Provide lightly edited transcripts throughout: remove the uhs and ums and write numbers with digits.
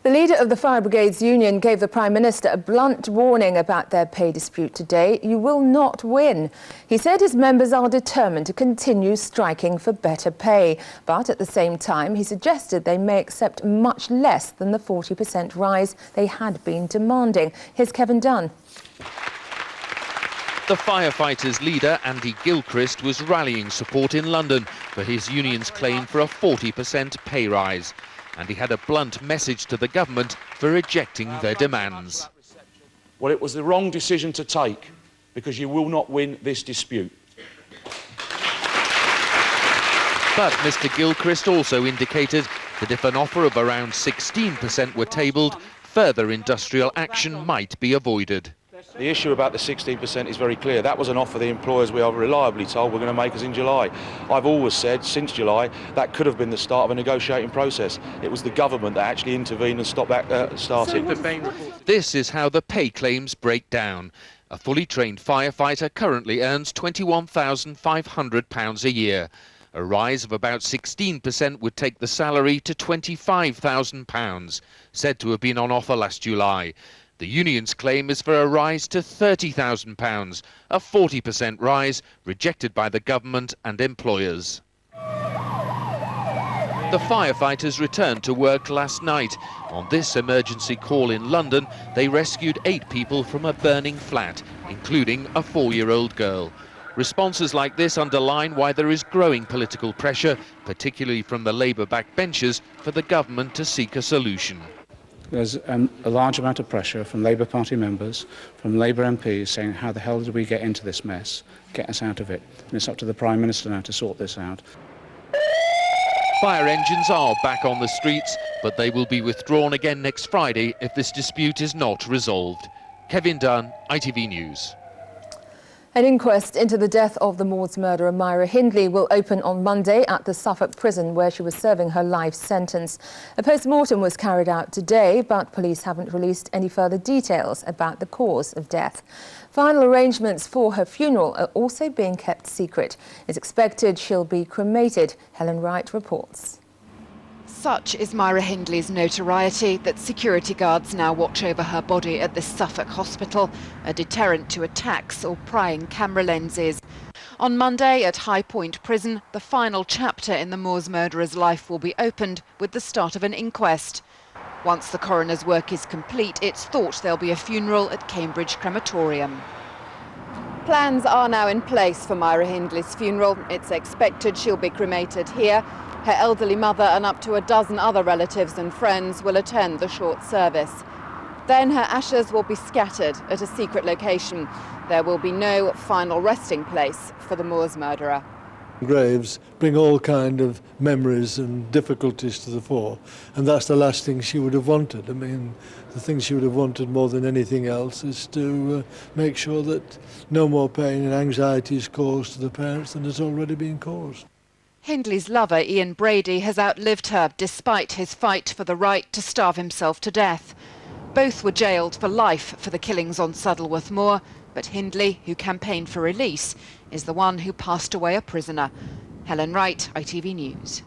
The leader of the Fire Brigades Union gave the Prime Minister a blunt warning about their pay dispute today. You will not win. He said his members are determined to continue striking for better pay. But at the same time, he suggested they may accept much less than the 40% rise they had been demanding. Here's Kevin Dunn. The firefighters' leader, Andy Gilchrist, was rallying support in London for his union's claim for a 40% pay rise. And he had a blunt message to the government for rejecting their demands. Well, it was the wrong decision to take, because you will not win this dispute. But Mr Gilchrist also indicated that if an offer of around 16% were tabled, further industrial action might be avoided. The issue about the 16% is very clear. That was an offer the employers, we are reliably told, were going to make us in July. I've always said, since July, that could have been the start of a negotiating process. It was the government that actually intervened and stopped that started. This is how the pay claims break down. A fully trained firefighter currently earns £21,500 a year. A rise of about 16% would take the salary to £25,000, said to have been on offer last July. The union's claim is for a rise to £30,000, a 40% rise rejected by the government and employers. The firefighters returned to work last night. On this emergency call in London, they rescued 8 people from a burning flat, including a 4-year-old girl. Responses like this underline why there is growing political pressure, particularly from the Labour backbenchers, for the government to seek a solution. There's a large amount of pressure from Labour Party members, from Labour MPs saying, how the hell did we get into this mess? Get us out of it. And it's up to the Prime Minister now to sort this out. Fire engines are back on the streets, but they will be withdrawn again next Friday if this dispute is not resolved. Kevin Dunn, ITV News. An inquest into the death of the Moors murderer Myra Hindley will open on Monday at the Suffolk prison where she was serving her life sentence. A post-mortem was carried out today, but police haven't released any further details about the cause of death. Final arrangements for her funeral are also being kept secret. It's expected she'll be cremated. Helen Wright reports. Such is Myra Hindley's notoriety that security guards now watch over her body at this Suffolk hospital, a deterrent to attacks or prying camera lenses. On Monday at High Point Prison, the final chapter in the Moors murderer's life will be opened with the start of an inquest. Once the coroner's work is complete, it's thought there'll be a funeral at Cambridge Crematorium. Plans are now in place for Myra Hindley's funeral. It's expected she'll be cremated here. Her elderly mother and up to a dozen other relatives and friends will attend the short service. Then her ashes will be scattered at a secret location. There will be no final resting place for the Moors murderer. Graves bring all kind of memories and difficulties to the fore, and that's the last thing she would have wanted. I mean, the thing she would have wanted more than anything else is to make sure that no more pain and anxiety is caused to the parents than has already been caused. Hindley's lover, Ian Brady, has outlived her despite his fight for the right to starve himself to death. Both were jailed for life for the killings on Saddleworth Moor, but Hindley, who campaigned for release, is the one who passed away a prisoner. Helen Wright, ITV News.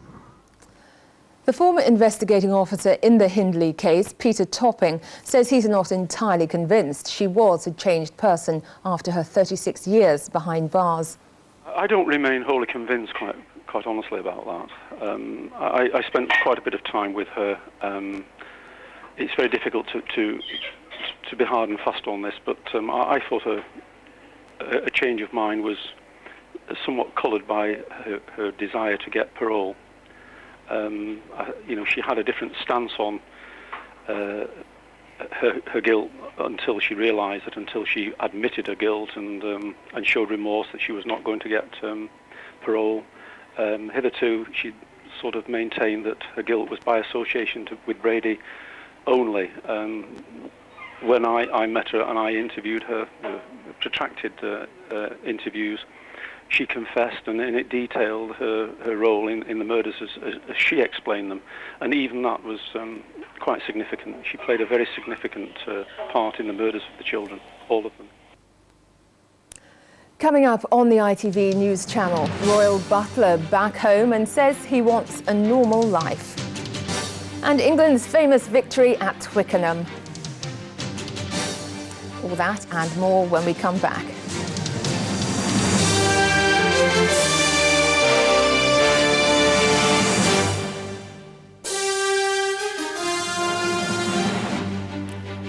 The former investigating officer in the Hindley case, Peter Topping, says he's not entirely convinced she was a changed person after her 36 years behind bars. I don't remain wholly convinced, quite honestly, about that. I spent quite a bit of time with her. It's very difficult to be hard and fast on this, but I thought a change of mind was somewhat coloured by her desire to get parole. She had a different stance on her guilt until she realised it, until she admitted her guilt and showed remorse that she was not going to get parole. Hitherto, she sort of maintained that her guilt was by association with Brady only. When I met her and I interviewed her, protracted interviews, she confessed and it detailed her role in the murders as she explained them. And even that was quite significant. She played a very significant part in the murders of the children, all of them. Coming up on the ITV News channel, royal butler back home and says he wants a normal life. And England's famous victory at Twickenham. All that and more when we come back.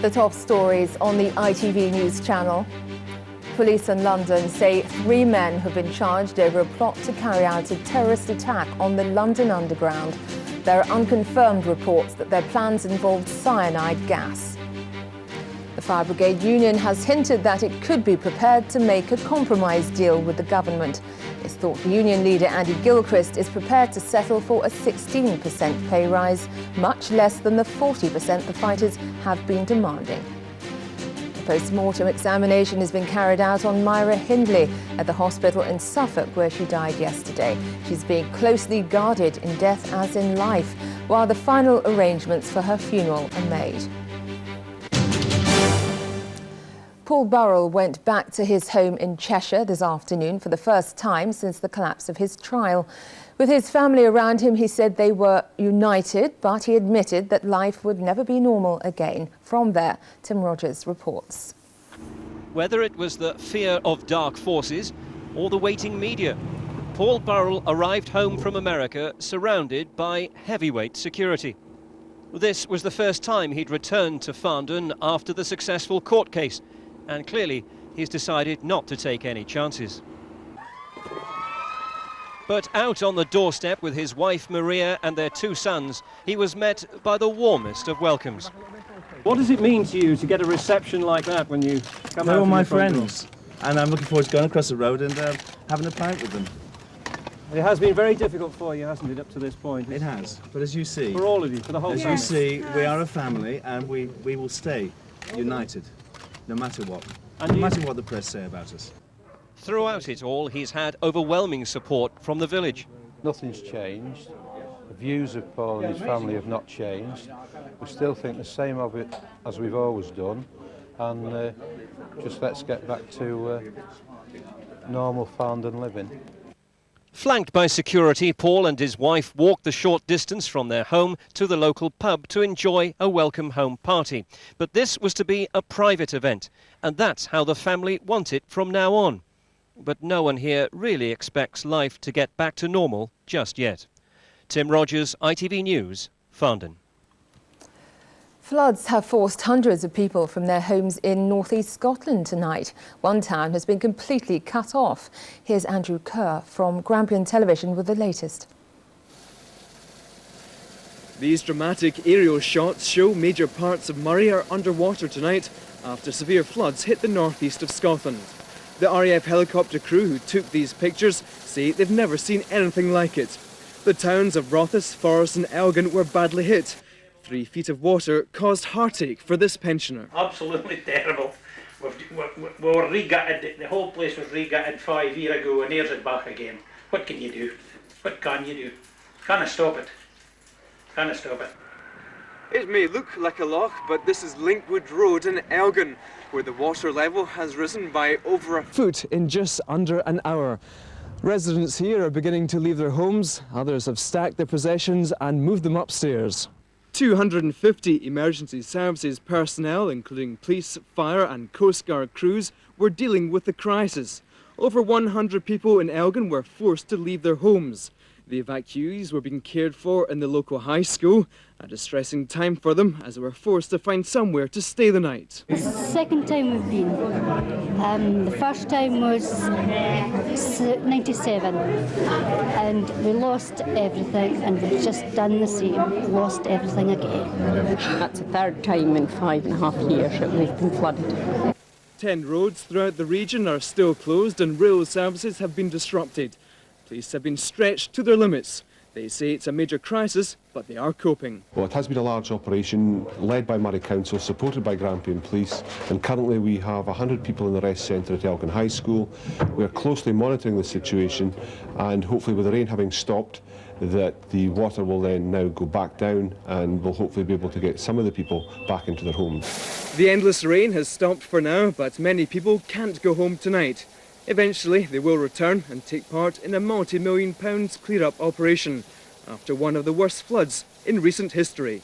The top stories on the ITV News channel. Police in London say 3 men have been charged over a plot to carry out a terrorist attack on the London Underground. There are unconfirmed reports that their plans involved cyanide gas. The Fire Brigade Union has hinted that it could be prepared to make a compromise deal with the government. It's thought union leader Andy Gilchrist is prepared to settle for a 16% pay rise, much less than the 40% the fighters have been demanding. A post-mortem examination has been carried out on Myra Hindley at the hospital in Suffolk, where she died yesterday. She's being closely guarded in death as in life, while the final arrangements for her funeral are made. Paul Burrell went back to his home in Cheshire this afternoon for the first time since the collapse of his trial. With his family around him, he said they were united, but he admitted that life would never be normal again. From there, Tim Rogers reports. Whether it was the fear of dark forces or the waiting media, Paul Burrell arrived home from America surrounded by heavyweight security. This was the first time he'd returned to Farndon after the successful court case, and clearly he's decided not to take any chances. But out on the doorstep with his wife Maria and their 2 sons, he was met by the warmest of welcomes. What does it mean to you to get a reception like that when you come out? They're all my friends, and I'm looking forward to going across the road and having a pint with them. It has been very difficult for you, hasn't it, up to this point? It has, but as you see... For all of you, for the whole family. As you see, we are a family, and we will stay united, no matter what. No matter what the press say about us. Throughout it all, he's had overwhelming support from the village. Nothing's changed. The views of Paul and his family have not changed. We still think the same of it as we've always done, and just let's get back to normal Farndon living. Flanked by security, Paul and his wife walked the short distance from their home to the local pub to enjoy a welcome home party. But this was to be a private event, and that's how the family want it from now on. But no one here really expects life to get back to normal just yet. Tim Rogers, ITV News, Farndon. Floods have forced hundreds of people from their homes in northeast Scotland tonight. One town has been completely cut off. Here's Andrew Kerr from Grampian Television with the latest. These dramatic aerial shots show major parts of Moray are underwater tonight after severe floods hit the northeast of Scotland. The RAF helicopter crew who took these pictures say they've never seen anything like it. The towns of Rothes, Forres and Elgin were badly hit. 3 feet of water caused heartache for this pensioner. Absolutely terrible. We were re-gutted, the whole place was re-gutted 5 years ago, and here's it back again. What can you do? What can you do? Can't I stop it? Can't I stop it? It may look like a loch, but this is Linkwood Road in Elgin, where the water level has risen by over a foot in just under an hour. Residents here are beginning to leave their homes, others have stacked their possessions and moved them upstairs. 250 emergency services personnel, including police, fire and Coast Guard crews, were dealing with the crisis. Over 100 people in Elgin were forced to leave their homes. The evacuees were being cared for in the local high school, a distressing time for them as they were forced to find somewhere to stay the night. It's the second time we've been. The first time was 97 and we lost everything, and we've just done the same, lost everything again. That's the 3rd time in 5.5 years that we've been flooded. 10 roads throughout the region are still closed and rail services have been disrupted. Police have been stretched to their limits. They say it's a major crisis, but they are coping. Well, it has been a large operation led by Moray Council, supported by Grampian Police, and currently we have 100 people in the rest centre at Elgin High School. We are closely monitoring the situation, and hopefully with the rain having stopped, that the water will then now go back down and we'll hopefully be able to get some of the people back into their homes. The endless rain has stopped for now, but many people can't go home tonight. Eventually, they will return and take part in a multi-million-pound clear-up operation after one of the worst floods in recent history.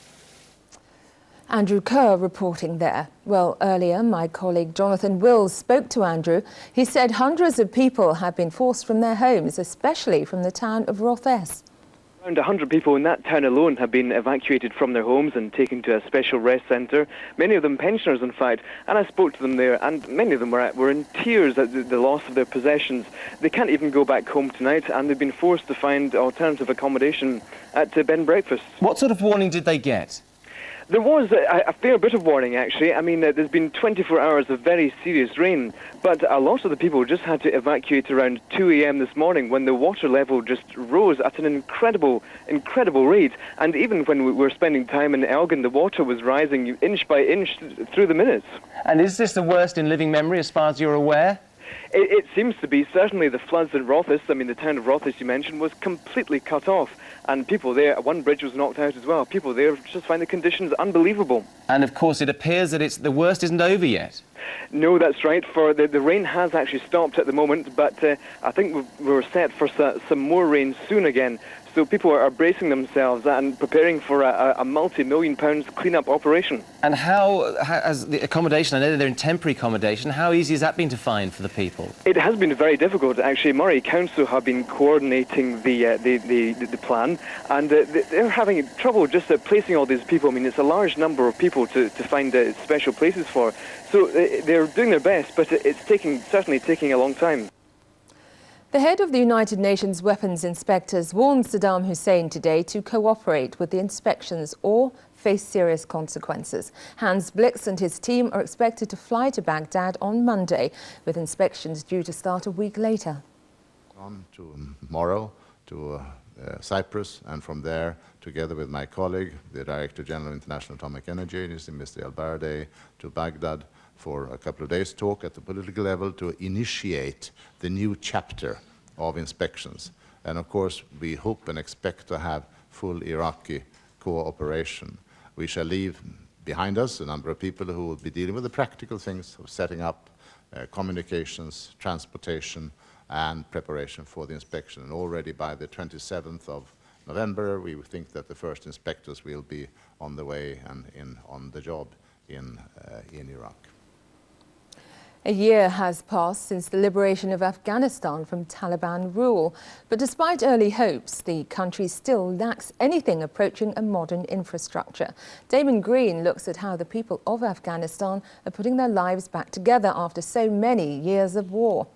Andrew Kerr reporting there. Well, earlier, my colleague Jonathan Wills spoke to Andrew. He said hundreds of people have been forced from their homes, especially from the town of Rothes. Around 100 people in that town alone have been evacuated from their homes and taken to a special rest centre. Many of them pensioners, in fact, and I spoke to them there, and many of them were in tears at the loss of their possessions. They can't even go back home tonight, and they've been forced to find alternative accommodation at bed and breakfasts. What sort of warning did they get? There was a fair bit of warning, actually. I mean, there's been 24 hours of very serious rain, but a lot of the people just had to evacuate around 2 a.m. this morning when the water level just rose at an incredible rate. And even when we were spending time in Elgin, the water was rising inch by inch through the minutes. And is this the worst in living memory, as far as you're aware? It seems to be. Certainly the floods in Rothes, I mean, the town of Rothes you mentioned, was completely cut off. And people there, one bridge was knocked out as well. People there just find the conditions unbelievable. And of course it appears that the worst isn't over yet. No, that's right. For the rain has actually stopped at the moment, but I think we're set for some more rain soon again. So people are bracing themselves and preparing for a multi-million pounds clean-up operation. And how has the accommodation, I know they're in temporary accommodation, how easy has that been to find for the people? It has been very difficult, actually. Murray Council have been coordinating the plan, and they're having trouble just placing all these people. I mean, it's a large number of people to find special places for. So they're doing their best, but it's certainly taking a long time. The head of the United Nations Weapons Inspectors warned Saddam Hussein today to cooperate with the inspections or face serious consequences. Hans Blix and his team are expected to fly to Baghdad on Monday, with inspections due to start a week later. On to Morrow, to Cyprus, and from there, together with my colleague, the Director General of International Atomic Energy Agency, Mr. El Baradei, to Baghdad for a couple of days' talk at the political level to initiate the new chapter of inspections. And of course, we hope and expect to have full Iraqi cooperation. We shall leave behind us a number of people who will be dealing with the practical things of setting up communications, transportation, and preparation for the inspection. And already by the 27th of November, we think that the first inspectors will be on the way and on the job in Iraq. A year has passed since the liberation of Afghanistan from Taliban rule, but despite early hopes, the country still lacks anything approaching a modern infrastructure. Damon Green looks at how the people of Afghanistan are putting their lives back together after so many years of war.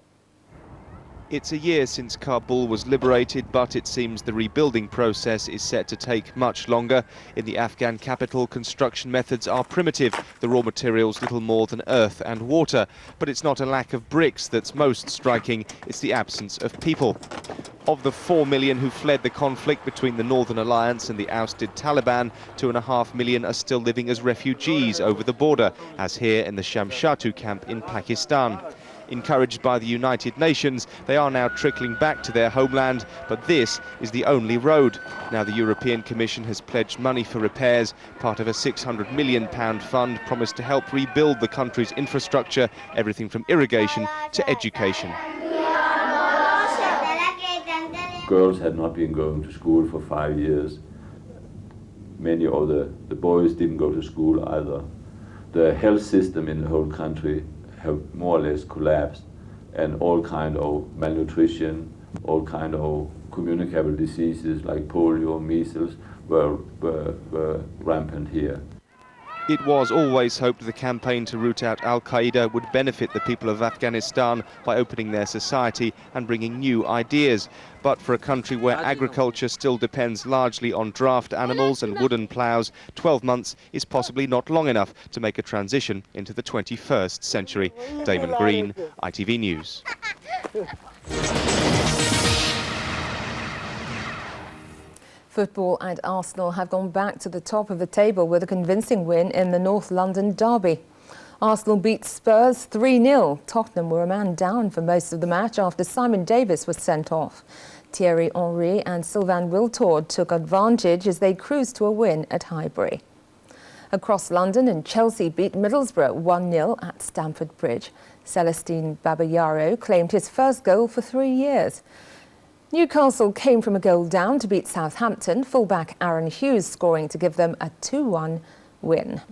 It's a year since Kabul was liberated, but it seems the rebuilding process is set to take much longer. In the Afghan capital, construction methods are primitive, the raw materials little more than earth and water. But it's not a lack of bricks that's most striking, it's the absence of people. Of the 4 million who fled the conflict between the Northern Alliance and the ousted Taliban, 2.5 million are still living as refugees over the border, as here in the Shamshatu camp in Pakistan. Encouraged by the United Nations, they are now trickling back to their homeland, but this is the only road. Now the European Commission has pledged money for repairs, part of a £600 million fund promised to help rebuild the country's infrastructure, everything from irrigation to education. Girls had not been going to school for 5 years. Many of the boys didn't go to school either. The health system in the whole country have more or less collapsed, and all kind of malnutrition, all kind of communicable diseases like polio, measles were rampant here. It was always hoped the campaign to root out Al-Qaeda would benefit the people of Afghanistan by opening their society and bringing new ideas. But for a country where agriculture still depends largely on draft animals and wooden ploughs, 12 months is possibly not long enough to make a transition into the 21st century. Damon Green, ITV News. Football and Arsenal have gone back to the top of the table with a convincing win in the North London derby. Arsenal beat Spurs 3-0. Tottenham were a man down for most of the match after Simon Davis was sent off. Thierry Henry and Sylvain Wiltord took advantage as they cruised to a win at Highbury. Across London, and Chelsea beat Middlesbrough 1-0 at Stamford Bridge. Celestine Babayaro claimed his first goal for 3 years. Newcastle came from a goal down to beat Southampton, fullback Aaron Hughes scoring to give them a 2-1 win.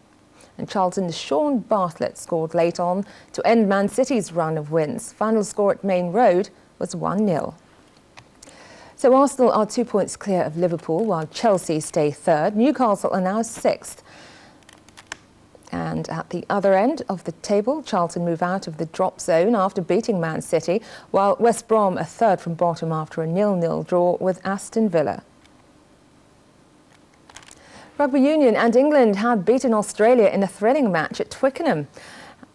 And Charlton's Sean Bartlett scored late on to end Man City's run of wins. Final score at Main Road was 1-0. So Arsenal are 2 points clear of Liverpool, while Chelsea stay third. Newcastle are now sixth. And at the other end of the table, Charlton move out of the drop zone after beating Man City, while West Brom are third from bottom after a 0-0 draw with Aston Villa. Rugby Union and England had beaten Australia in a thrilling match at Twickenham.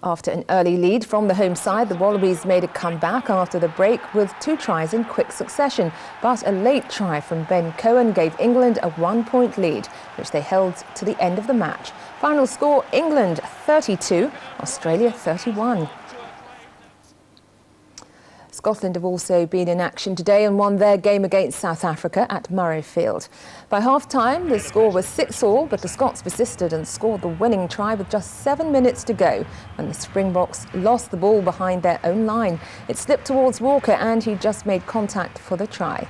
After an early lead from the home side, the Wallabies made a comeback after the break with 2 tries in quick succession. But a late try from Ben Cohen gave England a 1-point lead, which they held to the end of the match. Final score, England 32, Australia 31. Scotland have also been in action today and won their game against South Africa at Murrayfield. By half-time, the score was 6-all, but the Scots persisted and scored the winning try with just 7 minutes to go when the Springboks lost the ball behind their own line. It slipped towards Walker and he just made contact for the try.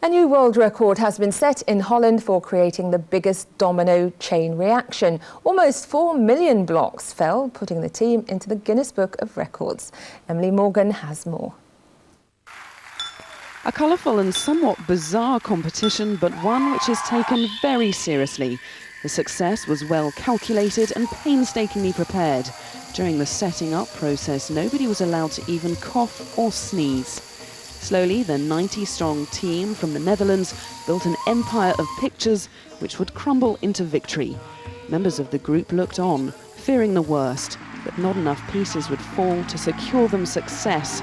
A new world record has been set in Holland for creating the biggest domino chain reaction. Almost 4 million blocks fell, putting the team into the Guinness Book of Records. Emily Morgan has more. A colourful and somewhat bizarre competition, but one which is taken very seriously. The success was well calculated and painstakingly prepared. During the setting up process, nobody was allowed to even cough or sneeze. Slowly, the 90-strong team from the Netherlands built an empire of pictures which would crumble into victory. Members of the group looked on, fearing the worst, but not enough pieces would fall to secure them success.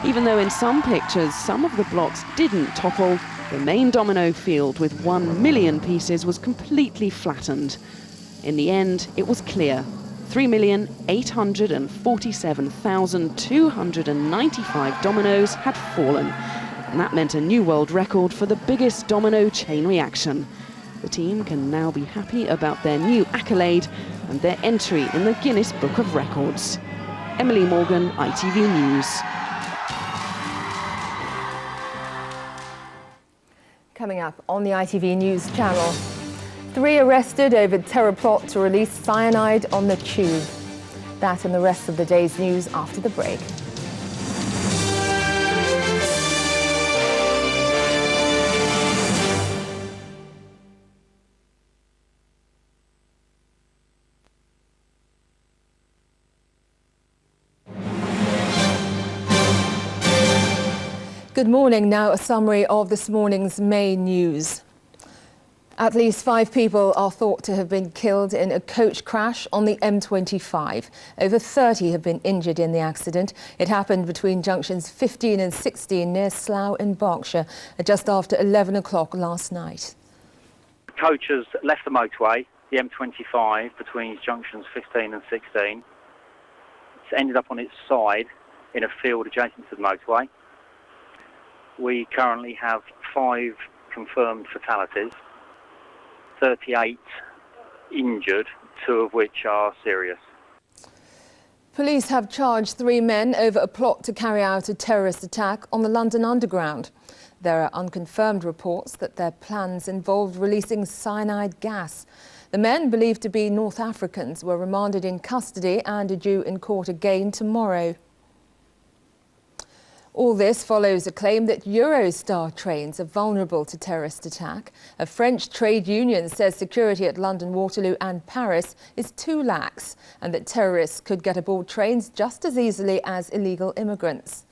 Even though in some pictures some of the blocks didn't topple, the main domino field with 1 million pieces was completely flattened. In the end, it was clear. 3,847,295 dominoes had fallen, and that meant a new world record for the biggest domino chain reaction. The team can now be happy about their new accolade and their entry in the Guinness Book of Records. Emily Morgan, ITV News. Coming up on the ITV News channel. 3 arrested over terror plot to release cyanide on the tube. That and the rest of the day's news after the break. Good morning. Now a summary of this morning's main news. At least 5 people are thought to have been killed in a coach crash on the M25. Over 30 have been injured in the accident. It happened between junctions 15 and 16 near Slough in Berkshire at just after 11 o'clock last night. Coaches left the motorway, the M25, between junctions 15 and 16. It's ended up on its side in a field adjacent to the motorway. We currently have 5 confirmed fatalities. 38 injured, 2 of which are serious. Police have charged 3 men over a plot to carry out a terrorist attack on the London Underground. There are unconfirmed reports that their plans involved releasing cyanide gas. The men, believed to be North Africans, were remanded in custody and are due in court again tomorrow. All this follows a claim that Eurostar trains are vulnerable to terrorist attack. A French trade union says security at London Waterloo and Paris is too lax and that terrorists could get aboard trains just as easily as illegal immigrants.